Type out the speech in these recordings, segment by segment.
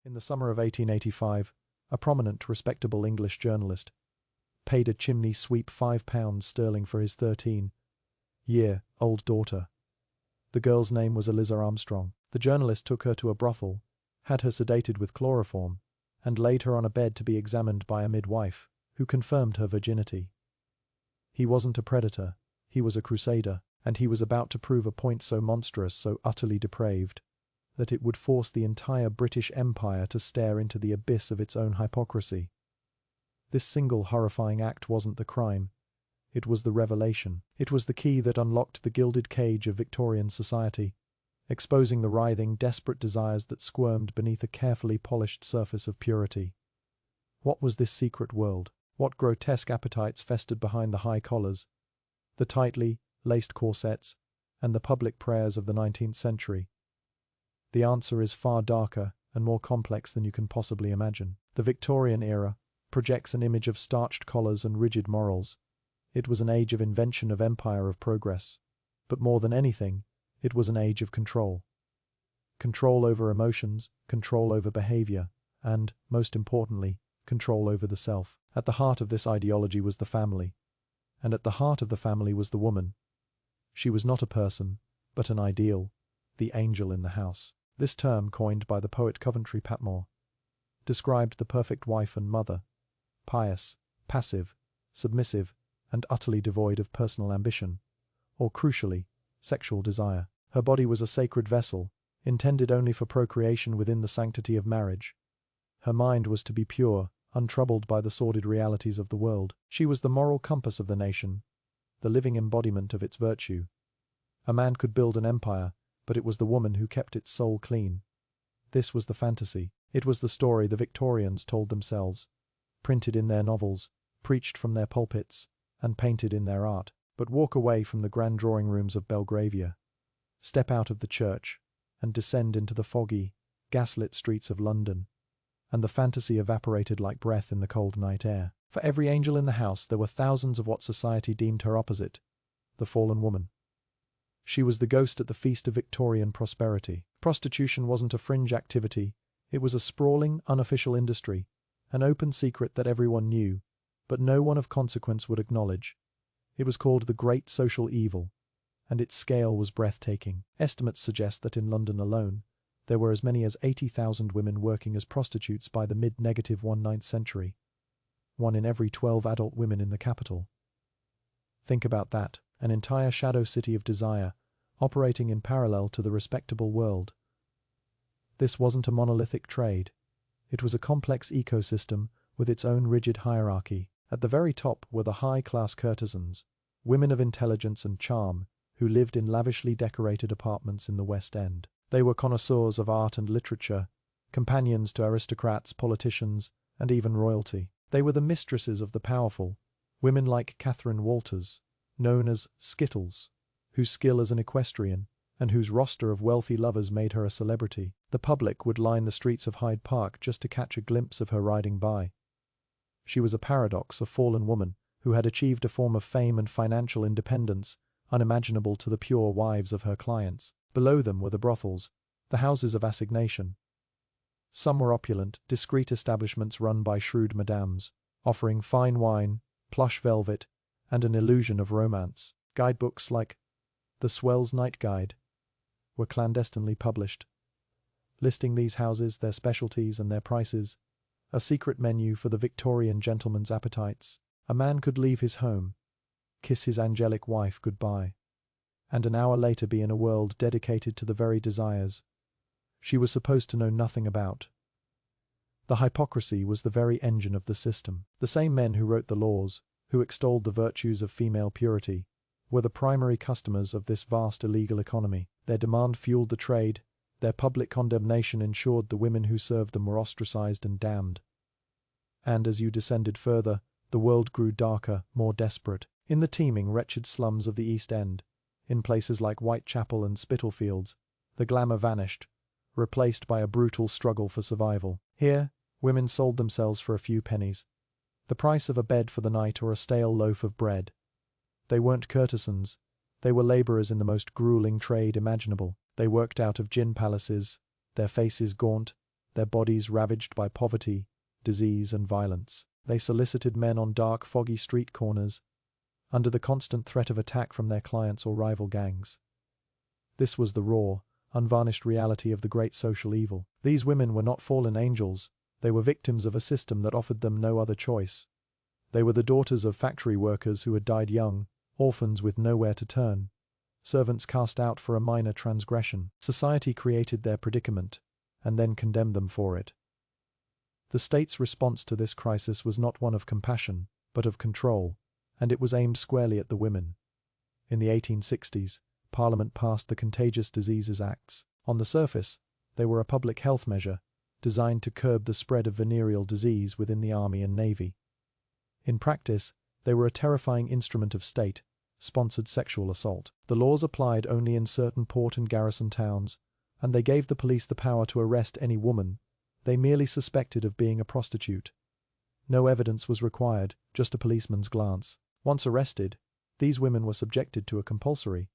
In the summer of 1885, a prominent, respectable English journalist paid a chimney sweep £5 for his 13-year-old daughter. The girl's name was Eliza Armstrong. The journalist took her to a brothel, had her sedated with chloroform, and laid her on a bed to be examined by a midwife, who confirmed her virginity. He wasn't a predator, he was a crusader, and he was about to prove a point so monstrous, so utterly depraved, that it would force the entire British Empire to stare into the abyss of its own hypocrisy. This single horrifying act wasn't the crime, it was the revelation. It was the key that unlocked the gilded cage of Victorian society, exposing the writhing, desperate desires that squirmed beneath a carefully polished surface of purity. What was this secret world? What grotesque appetites festered behind the high collars, the tightly laced corsets, and the public prayers of the 19th century? The answer is far darker and more complex than you can possibly imagine. The Victorian era projects an image of starched collars and rigid morals. It was an age of invention, of empire, of progress. But more than anything, it was an age of control. Control over emotions, control over behavior, and, most importantly, control over the self. At the heart of this ideology was the family, and at the heart of the family was the woman. She was not a person, but an ideal, the angel in the house. This term, coined by the poet Coventry Patmore, described the perfect wife and mother, pious, passive, submissive, and utterly devoid of personal ambition, or, crucially, sexual desire. Her body was a sacred vessel, intended only for procreation within the sanctity of marriage. Her mind was to be pure, untroubled by the sordid realities of the world. She was the moral compass of the nation, the living embodiment of its virtue. A man could build an empire, but it was the woman who kept its soul clean. This was the fantasy. It was the story the Victorians told themselves, printed in their novels, preached from their pulpits, and painted in their art. But walk away from the grand drawing rooms of Belgravia, step out of the church, and descend into the foggy, gaslit streets of London, and the fantasy evaporated like breath in the cold night air. For every angel in the house there were thousands of what society deemed her opposite, the fallen woman. She was the ghost at the feast of Victorian prosperity. Prostitution wasn't a fringe activity, it was a sprawling, unofficial industry, an open secret that everyone knew, but no one of consequence would acknowledge. It was called the Great Social Evil, and its scale was breathtaking. Estimates suggest that in London alone, there were as many as 80,000 women working as prostitutes by the mid-19th century, 1 in every 12 adult women in the capital. Think about that, an entire shadow city of desire, operating in parallel to the respectable world. This wasn't a monolithic trade. It was a complex ecosystem with its own rigid hierarchy. At the very top were the high-class courtesans, women of intelligence and charm, who lived in lavishly decorated apartments in the West End. They were connoisseurs of art and literature, companions to aristocrats, politicians, and even royalty. They were the mistresses of the powerful, women like Catherine Walters, known as Skittles, whose skill as an equestrian, and whose roster of wealthy lovers made her a celebrity. The public would line the streets of Hyde Park just to catch a glimpse of her riding by. She was a paradox, a fallen woman, who had achieved a form of fame and financial independence unimaginable to the pure wives of her clients. Below them were the brothels, the houses of assignation. Some were opulent, discreet establishments run by shrewd madames, offering fine wine, plush velvet, and an illusion of romance. Guidebooks like The Swell's Night Guide were clandestinely published, listing these houses, their specialties, and their prices, a secret menu for the Victorian gentleman's appetites. A man could leave his home, kiss his angelic wife goodbye, and an hour later be in a world dedicated to the very desires she was supposed to know nothing about. The hypocrisy was the very engine of the system. The same men who wrote the laws, who extolled the virtues of female purity, were the primary customers of this vast illegal economy. Their demand fueled the trade, their public condemnation ensured the women who served them were ostracized and damned. And as you descended further, the world grew darker, more desperate. In the teeming, wretched slums of the East End, in places like Whitechapel and Spitalfields, the glamour vanished, replaced by a brutal struggle for survival. Here, women sold themselves for a few pennies, the price of a bed for the night or a stale loaf of bread. They weren't courtesans, they were labourers in the most grueling trade imaginable. They worked out of gin palaces, their faces gaunt, their bodies ravaged by poverty, disease, and violence. They solicited men on dark, foggy street corners, under the constant threat of attack from their clients or rival gangs. This was the raw, unvarnished reality of the great social evil. These women were not fallen angels, they were victims of a system that offered them no other choice. They were the daughters of factory workers who had died young, orphans with nowhere to turn, servants cast out for a minor transgression. Society created their predicament, and then condemned them for it. The state's response to this crisis was not one of compassion, but of control, and it was aimed squarely at the women. In the 1860s, Parliament passed the Contagious Diseases Acts. On the surface, they were a public health measure, designed to curb the spread of venereal disease within the Army and Navy. In practice, they were a terrifying instrument of state-sponsored sexual assault. The laws applied only in certain port and garrison towns, and they gave the police the power to arrest any woman they merely suspected of being a prostitute. No evidence was required, just a policeman's glance. Once arrested, these women were subjected to a compulsory,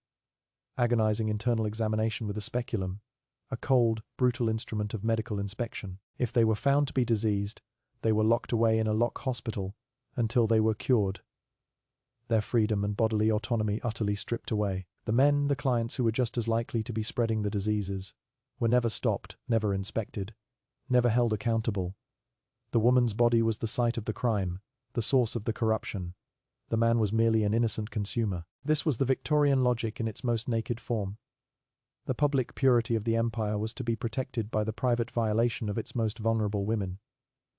agonizing internal examination with a speculum, a cold, brutal instrument of medical inspection. If they were found to be diseased, they were locked away in a lock hospital until they were cured. Their freedom and bodily autonomy utterly stripped away. The men, the clients who were just as likely to be spreading the diseases, were never stopped, never inspected, never held accountable. The woman's body was the site of the crime, the source of the corruption. The man was merely an innocent consumer. This was the Victorian logic in its most naked form. The public purity of the empire was to be protected by the private violation of its most vulnerable women.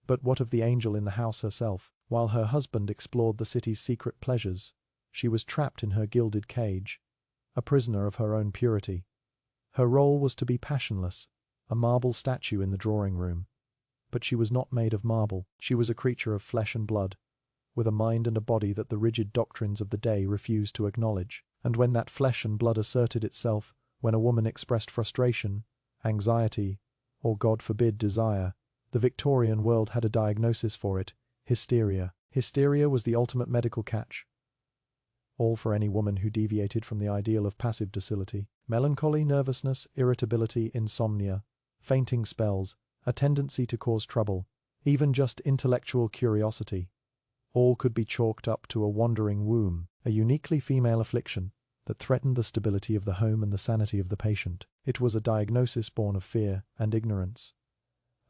But what of the angel in the house herself? While her husband explored the city's secret pleasures, she was trapped in her gilded cage, a prisoner of her own purity. Her role was to be passionless, a marble statue in the drawing room. But she was not made of marble. She was a creature of flesh and blood, with a mind and a body that the rigid doctrines of the day refused to acknowledge. And when that flesh and blood asserted itself, when a woman expressed frustration, anxiety, or God forbid desire, the Victorian world had a diagnosis for it: hysteria. Hysteria was the ultimate medical catch. All for any woman who deviated from the ideal of passive docility. Melancholy, nervousness, irritability, insomnia, fainting spells, a tendency to cause trouble, even just intellectual curiosity. All could be chalked up to a wandering womb, a uniquely female affliction that threatened the stability of the home and the sanity of the patient. It was a diagnosis born of fear and ignorance,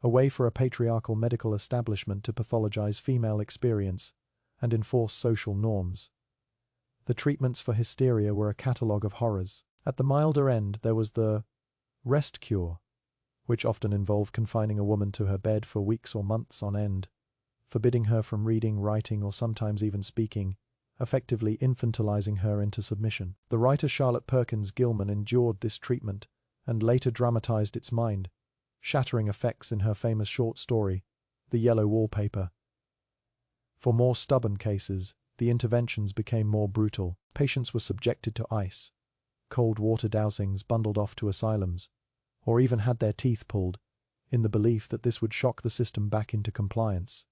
a way for a patriarchal medical establishment to pathologize female experience and enforce social norms. The treatments for hysteria were a catalogue of horrors. At the milder end, there was the rest cure, which often involved confining a woman to her bed for weeks or months on end, forbidding her from reading, writing, or sometimes even speaking, effectively infantilizing her into submission. The writer Charlotte Perkins Gilman endured this treatment and later dramatized its mind-shattering effects in her famous short story, The Yellow Wallpaper. For more stubborn cases, the interventions became more brutal. Patients were subjected to ice, cold water dousings, bundled off to asylums, or even had their teeth pulled, in the belief that this would shock the system back into compliance.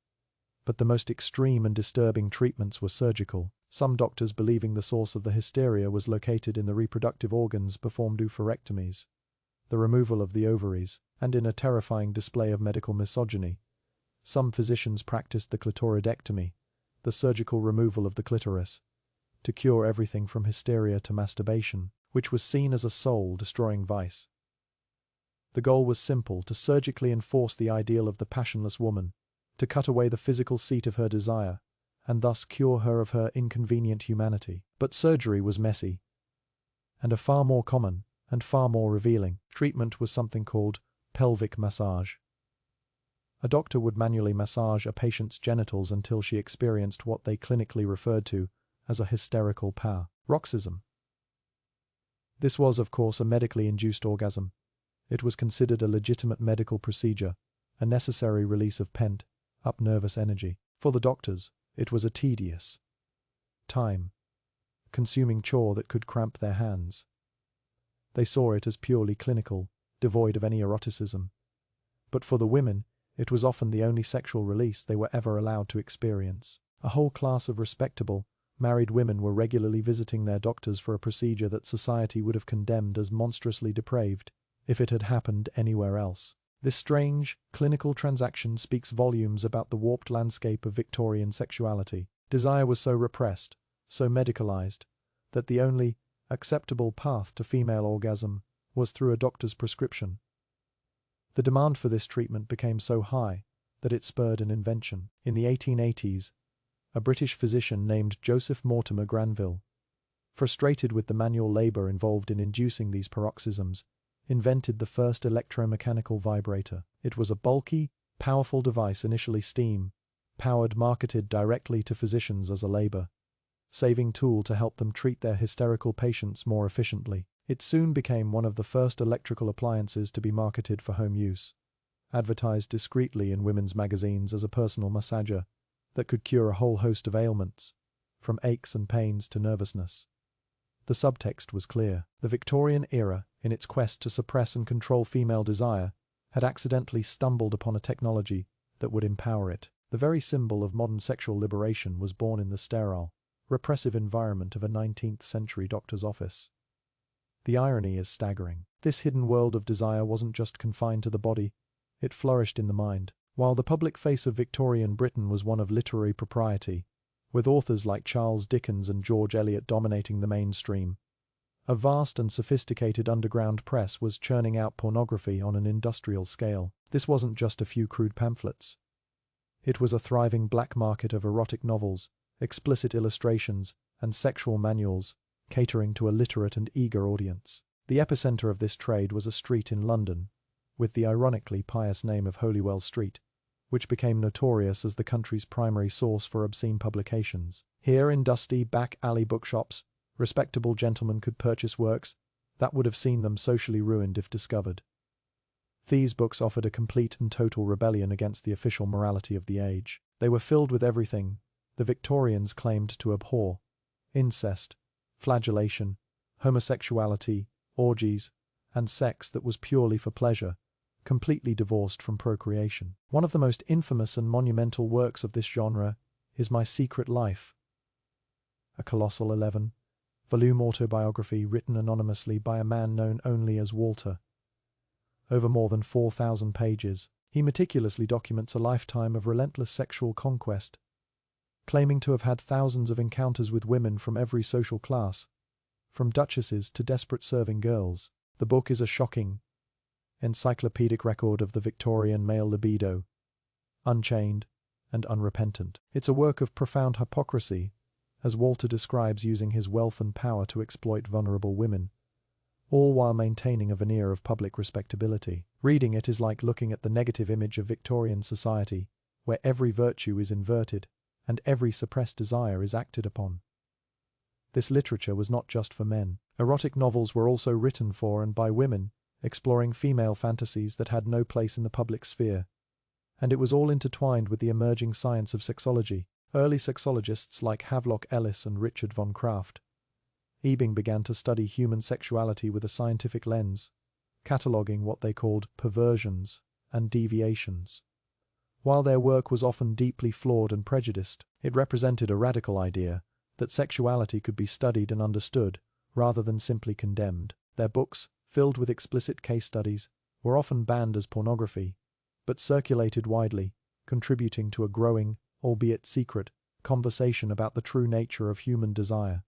But the most extreme and disturbing treatments were surgical. Some doctors, believing the source of the hysteria was located in the reproductive organs, performed oophorectomies, the removal of the ovaries, and in a terrifying display of medical misogyny, some physicians practiced the clitoridectomy, the surgical removal of the clitoris, to cure everything from hysteria to masturbation, which was seen as a soul-destroying vice. The goal was simple: to surgically enforce the ideal of the passionless woman, to cut away the physical seat of her desire, and thus cure her of her inconvenient humanity. But surgery was messy, and a far more common and far more revealing treatment was something called pelvic massage. A doctor would manually massage a patient's genitals until she experienced what they clinically referred to as a hysterical paroxysm. This was, of course, a medically induced orgasm. It was considered a legitimate medical procedure, a necessary release of pent-up nervous energy. For the doctors, it was a tedious, time-consuming chore that could cramp their hands. They saw it as purely clinical, devoid of any eroticism. But for the women, it was often the only sexual release they were ever allowed to experience. A whole class of respectable, married women were regularly visiting their doctors for a procedure that society would have condemned as monstrously depraved if it had happened anywhere else. This strange, clinical transaction speaks volumes about the warped landscape of Victorian sexuality. Desire was so repressed, so medicalized, that the only acceptable path to female orgasm was through a doctor's prescription. The demand for this treatment became so high that it spurred an invention. In the 1880s, a British physician named Joseph Mortimer Granville, frustrated with the manual labor involved in inducing these paroxysms, invented the first electromechanical vibrator. It was a bulky, powerful device, initially steam-powered, marketed directly to physicians as a labor-saving tool to help them treat their hysterical patients more efficiently. It soon became one of the first electrical appliances to be marketed for home use, advertised discreetly in women's magazines as a personal massager that could cure a whole host of ailments, from aches and pains to nervousness. The subtext was clear. The Victorian era, in its quest to suppress and control female desire, had accidentally stumbled upon a technology that would empower it. The very symbol of modern sexual liberation was born in the sterile, repressive environment of a 19th-century doctor's office. The irony is staggering. This hidden world of desire wasn't just confined to the body, it flourished in the mind. While the public face of Victorian Britain was one of literary propriety, with authors like Charles Dickens and George Eliot dominating the mainstream, a vast and sophisticated underground press was churning out pornography on an industrial scale. This wasn't just a few crude pamphlets. It was a thriving black market of erotic novels, explicit illustrations, and sexual manuals, catering to a literate and eager audience. The epicenter of this trade was a street in London, with the ironically pious name of Holywell Street, which became notorious as the country's primary source for obscene publications. Here, in dusty back-alley bookshops, respectable gentlemen could purchase works that would have seen them socially ruined if discovered. These books offered a complete and total rebellion against the official morality of the age. They were filled with everything the Victorians claimed to abhor: incest, flagellation, homosexuality, orgies, and sex that was purely for pleasure, completely divorced from procreation. One of the most infamous and monumental works of this genre is My Secret Life, a colossal 11-volume autobiography written anonymously by a man known only as Walter. Over more than 4,000 pages, he meticulously documents a lifetime of relentless sexual conquest, claiming to have had thousands of encounters with women from every social class, from duchesses to desperate serving girls. The book is a shocking, encyclopedic record of the Victorian male libido, unchained and unrepentant. It's a work of profound hypocrisy, as Walter describes using his wealth and power to exploit vulnerable women, all while maintaining a veneer of public respectability. Reading it is like looking at the negative image of Victorian society, where every virtue is inverted and every suppressed desire is acted upon. This literature was not just for men. Erotic novels were also written for and by women, exploring female fantasies that had no place in the public sphere. And it was all intertwined with the emerging science of sexology. Early sexologists like Havelock Ellis and Richard von Kraft Ebing began to study human sexuality with a scientific lens, cataloguing what they called perversions and deviations. While their work was often deeply flawed and prejudiced, it represented a radical idea that sexuality could be studied and understood, rather than simply condemned. Their books, filled with explicit case studies, were often banned as pornography, but circulated widely, contributing to a growing, albeit secret, conversation about the true nature of human desire.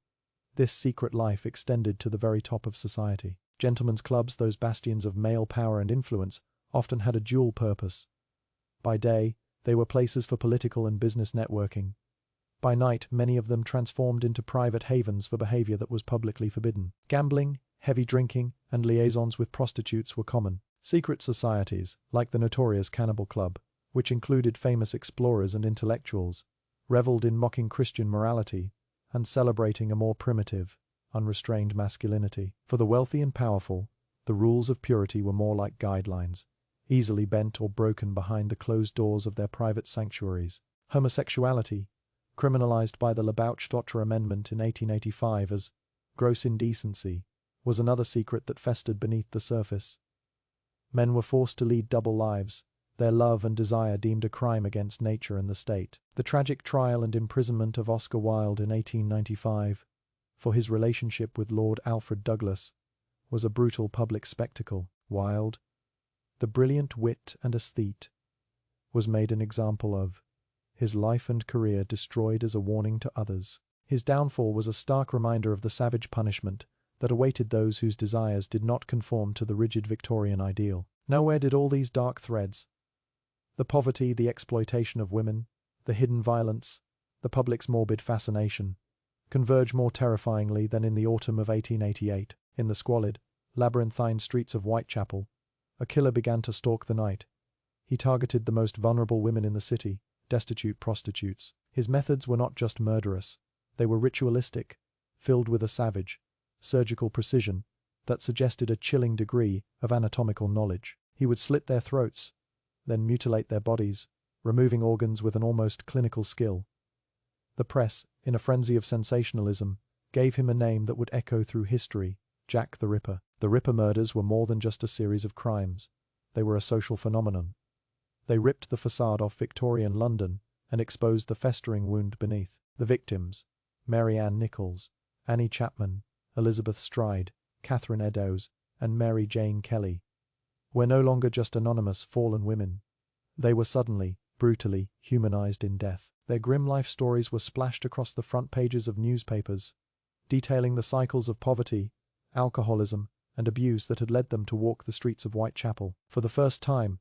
This secret life extended to the very top of society. Gentlemen's clubs, those bastions of male power and influence, often had a dual purpose. By day, they were places for political and business networking. By night, many of them transformed into private havens for behavior that was publicly forbidden. Gambling, heavy drinking, and liaisons with prostitutes were common. Secret societies, like the notorious Cannibal Club, which included famous explorers and intellectuals, reveled in mocking Christian morality and celebrating a more primitive, unrestrained masculinity. For the wealthy and powerful, the rules of purity were more like guidelines, easily bent or broken behind the closed doors of their private sanctuaries. Homosexuality, criminalized by the Lebauch-Stotcher Amendment in 1885 as gross indecency, was another secret that festered beneath the surface. Men were forced to lead double lives, their love and desire deemed a crime against nature and the state. The tragic trial and imprisonment of Oscar Wilde in 1895, for his relationship with Lord Alfred Douglas, was a brutal public spectacle. Wilde, the brilliant wit and aesthete, was made an example of, his life and career destroyed as a warning to others. His downfall was a stark reminder of the savage punishment that awaited those whose desires did not conform to the rigid Victorian ideal. Nowhere did all these dark threads, the poverty, the exploitation of women, the hidden violence, the public's morbid fascination, converge more terrifyingly than in the autumn of 1888. In the squalid, labyrinthine streets of Whitechapel, a killer began to stalk the night. He targeted the most vulnerable women in the city, destitute prostitutes. His methods were not just murderous, they were ritualistic, filled with a savage, surgical precision that suggested a chilling degree of anatomical knowledge. He would slit their throats, then mutilate their bodies, removing organs with an almost clinical skill. The press, in a frenzy of sensationalism, gave him a name that would echo through history: Jack the Ripper. The Ripper murders were more than just a series of crimes. They were a social phenomenon. They ripped the facade off Victorian London and exposed the festering wound beneath. The victims, Mary Ann Nichols, Annie Chapman, Elizabeth Stride, Catherine Eddowes, and Mary Jane Kelly, were no longer just anonymous fallen women. They were suddenly, brutally, humanized in death. Their grim life stories were splashed across the front pages of newspapers, detailing the cycles of poverty, alcoholism, and abuse that had led them to walk the streets of Whitechapel. For the first time,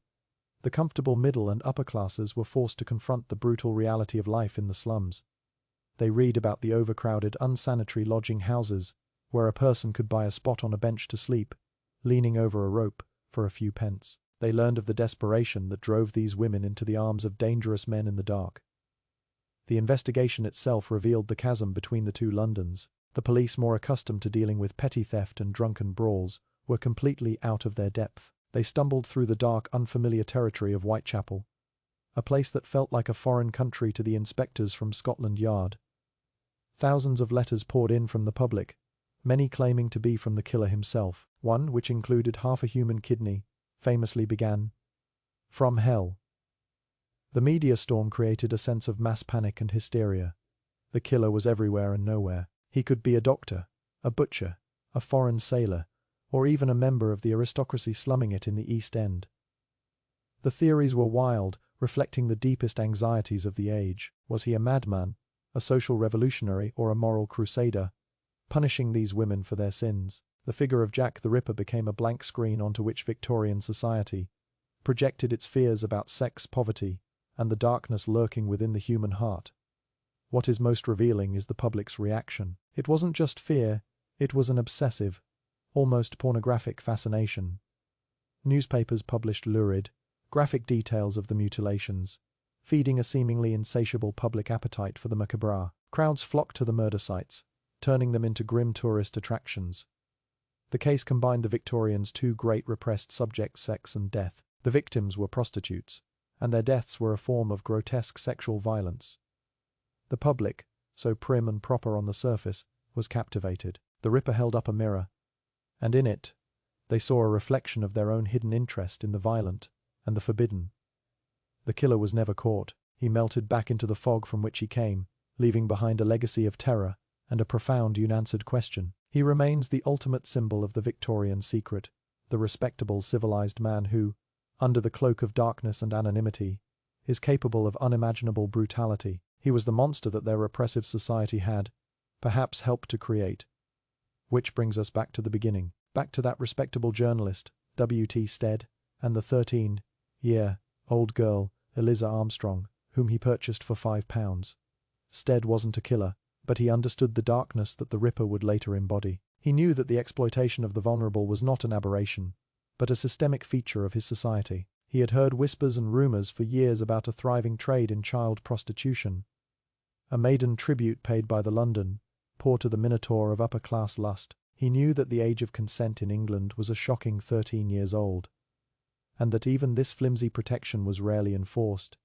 the comfortable middle and upper classes were forced to confront the brutal reality of life in the slums. They read about the overcrowded, unsanitary lodging houses, where a person could buy a spot on a bench to sleep, leaning over a rope, for a few pence. They learned of the desperation that drove these women into the arms of dangerous men in the dark. The investigation itself revealed the chasm between the two Londons. The police, more accustomed to dealing with petty theft and drunken brawls, were completely out of their depth. They stumbled through the dark, unfamiliar territory of Whitechapel, a place that felt like a foreign country to the inspectors from Scotland Yard. Thousands of letters poured in from the public, many claiming to be from the killer himself. One, which included half a human kidney, famously began, "From hell." The media storm created a sense of mass panic and hysteria. The killer was everywhere and nowhere. He could be a doctor, a butcher, a foreign sailor, or even a member of the aristocracy slumming it in the East End. The theories were wild, reflecting the deepest anxieties of the age. Was he a madman, a social revolutionary, or a moral crusader, punishing these women for their sins? The figure of Jack the Ripper became a blank screen onto which Victorian society projected its fears about sex, poverty, and the darkness lurking within the human heart. What is most revealing is the public's reaction. It wasn't just fear, it was an obsessive, almost pornographic fascination. Newspapers published lurid, graphic details of the mutilations, feeding a seemingly insatiable public appetite for the macabre. Crowds flocked to the murder sites, turning them into grim tourist attractions. The case combined the Victorians' two great repressed subjects, sex and death. The victims were prostitutes, and their deaths were a form of grotesque sexual violence. The public, so prim and proper on the surface, was captivated. The Ripper held up a mirror, and in it, they saw a reflection of their own hidden interest in the violent and the forbidden. The killer was never caught. He melted back into the fog from which he came, leaving behind a legacy of terror and a profound unanswered question. He remains the ultimate symbol of the Victorian secret, the respectable, civilized man who, under the cloak of darkness and anonymity, is capable of unimaginable brutality. He was the monster that their repressive society had, perhaps, helped to create. Which brings us back to the beginning, back to that respectable journalist, W.T. Stead, and the 13-year-old girl, Eliza Armstrong, whom he purchased for £5. Stead wasn't a killer, but he understood the darkness that the Ripper would later embody. He knew that the exploitation of the vulnerable was not an aberration, but a systemic feature of his society. He had heard whispers and rumors for years about a thriving trade in child prostitution, a maiden tribute paid by the London poor to the minotaur of upper-class lust. He knew that the age of consent in England was a shocking 13 years old, and that even this flimsy protection was rarely enforced.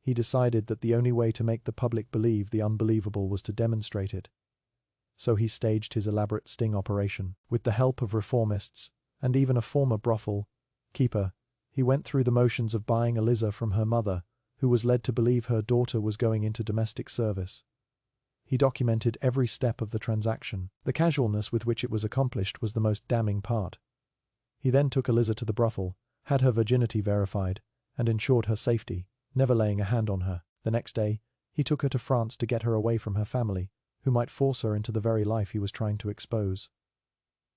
He decided that the only way to make the public believe the unbelievable was to demonstrate it. So he staged his elaborate sting operation. With the help of reformists, and even a former brothel keeper, he went through the motions of buying Eliza from her mother, who was led to believe her daughter was going into domestic service. He documented every step of the transaction. The casualness with which it was accomplished was the most damning part. He then took Eliza to the brothel, had her virginity verified, and ensured her safety, never laying a hand on her. The next day, he took her to France to get her away from her family, who might force her into the very life he was trying to expose.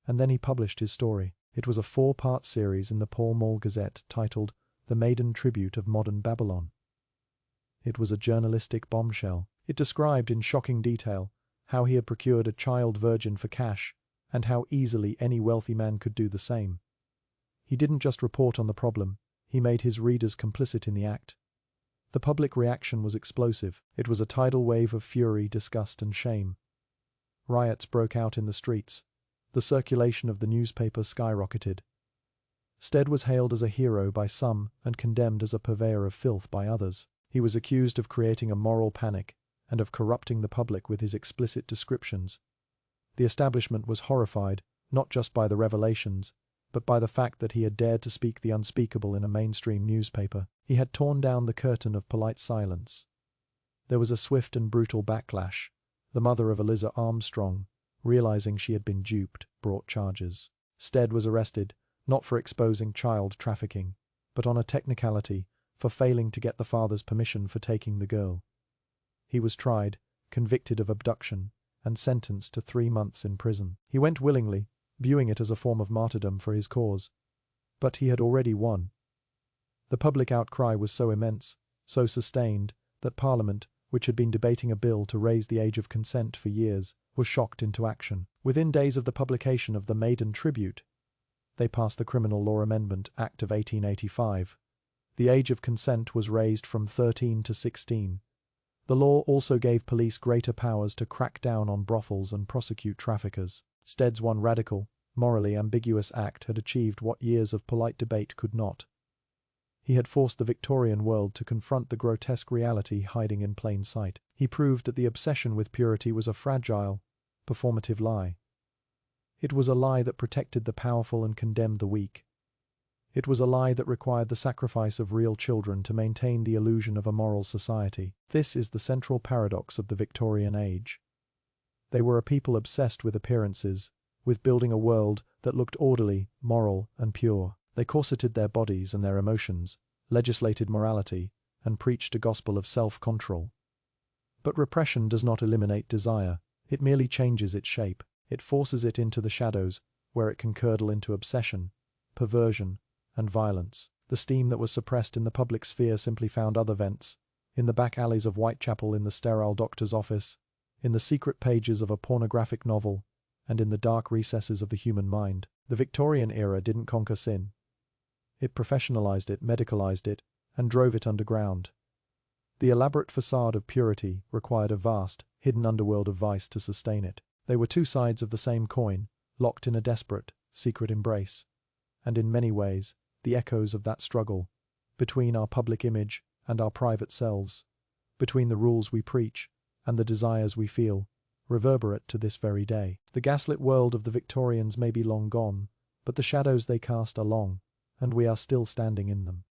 And then he published his story. It was a 4-part series in the Pall Mall Gazette titled The Maiden Tribute of Modern Babylon. It was a journalistic bombshell. It described in shocking detail how he had procured a child virgin for cash, and how easily any wealthy man could do the same. He didn't just report on the problem, he made his readers complicit in the act. The public reaction was explosive. It was a tidal wave of fury, disgust, and shame. Riots broke out in the streets. The circulation of the newspaper skyrocketed. Stead was hailed as a hero by some and condemned as a purveyor of filth by others. He was accused of creating a moral panic and of corrupting the public with his explicit descriptions. The establishment was horrified, not just by the revelations, but by the fact that he had dared to speak the unspeakable in a mainstream newspaper. He had torn down the curtain of polite silence. There was a swift and brutal backlash. The mother of Eliza Armstrong, realizing she had been duped, brought charges. Stead was arrested, not for exposing child trafficking, but on a technicality, for failing to get the father's permission for taking the girl. He was tried, convicted of abduction, and sentenced to 3 months in prison. He went willingly, viewing it as a form of martyrdom for his cause. But he had already won. The public outcry was so immense, so sustained, that Parliament, which had been debating a bill to raise the age of consent for years, was shocked into action. Within days of the publication of the Maiden Tribute, they passed the Criminal Law Amendment Act of 1885. The age of consent was raised from 13 to 16. The law also gave police greater powers to crack down on brothels and prosecute traffickers. Stead's one radical, morally ambiguous act had achieved what years of polite debate could not. He had forced the Victorian world to confront the grotesque reality hiding in plain sight. He proved that the obsession with purity was a fragile, performative lie. It was a lie that protected the powerful and condemned the weak. It was a lie that required the sacrifice of real children to maintain the illusion of a moral society. This is the central paradox of the Victorian age. They were a people obsessed with appearances, with building a world that looked orderly, moral, and pure. They corseted their bodies and their emotions, legislated morality, and preached a gospel of self-control. But repression does not eliminate desire, it merely changes its shape. It forces it into the shadows, where it can curdle into obsession, perversion, and violence. The steam that was suppressed in the public sphere simply found other vents, in the back alleys of Whitechapel, in the sterile doctor's office, in the secret pages of a pornographic novel, and in the dark recesses of the human mind. The Victorian era didn't conquer sin. It professionalized it, medicalized it, and drove it underground. The elaborate facade of purity required a vast, hidden underworld of vice to sustain it. They were two sides of the same coin, locked in a desperate, secret embrace. And in many ways, the echoes of that struggle, between our public image and our private selves, between the rules we preach and the desires we feel, reverberate to this very day. The gaslit world of the Victorians may be long gone, but the shadows they cast are long, and we are still standing in them.